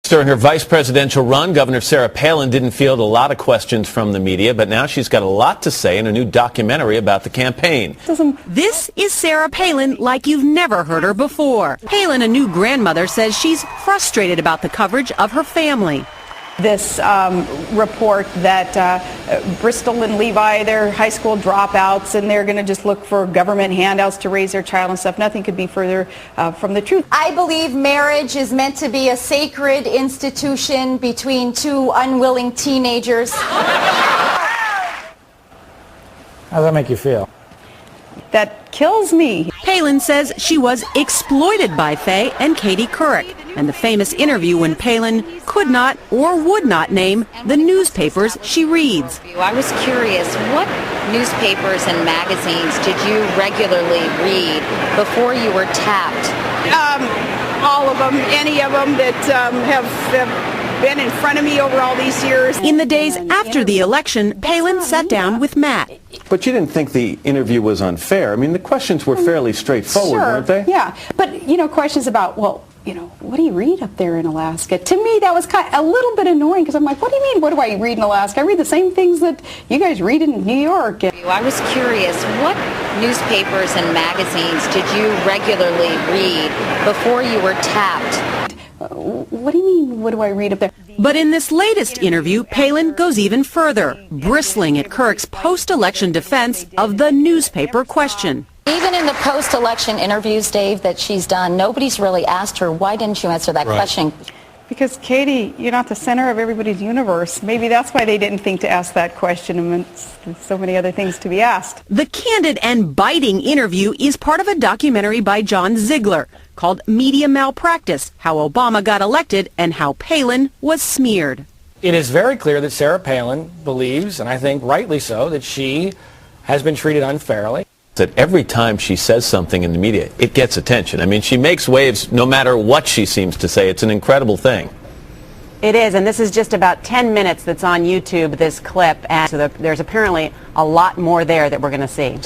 During her vice presidential run, Governor Sarah Palin didn't field a lot of questions from the media, but now she's got a lot to say in a new documentary about the campaign. This is Sarah Palin like you've never heard her before. Palin, a new grandmother, says she's frustrated about the coverage of her family. This report that Bristol and Levi, they're high school dropouts, and they're going to just look for government handouts to raise their child and stuff. Nothing could be further from the truth. I believe marriage is meant to be a sacred institution between two unwilling teenagers. How does that make you feel? That kills me. Palin says she was exploited by Faye and Katie Couric, and the famous interview when Palin could not or would not name the newspapers she reads. I was curious, what newspapers and magazines did you regularly read before you were tapped? All of them, any of them that have been in front of me over all these years. In the days after the election, Palin sat down with Matt. But you didn't think the interview was unfair. I mean, the questions were fairly straightforward, weren't they? Yeah, but, questions about, what do you read up there in Alaska? To me, that was a little bit annoying, because I'm like, what do you mean, what do I read in Alaska? I read the same things that you guys read in New York. I was curious, what newspapers and magazines did you regularly read before you were tapped? What do you mean, what do I read up there? But in this latest interview, Palin goes even further, bristling at Couric's post-election defense of the newspaper question. Even in the post-election interviews, Dave, that she's done, nobody's really asked her, why didn't you answer that question? Because, Katie, you're not the center of everybody's universe. Maybe that's why they didn't think to ask that question amidst so many other things to be asked. The candid and biting interview is part of a documentary by John Ziegler called Media Malpractice: How Obama Got Elected and How Palin Was Smeared. It is very clear that Sarah Palin believes, and I think rightly so, that she has been treated unfairly. That every time she says something in the media, it gets attention. I mean, she makes waves no matter what she seems to say. It's an incredible thing. It is, and this is just about 10 minutes that's on YouTube, this clip, and so there's apparently a lot more there that we're going to see.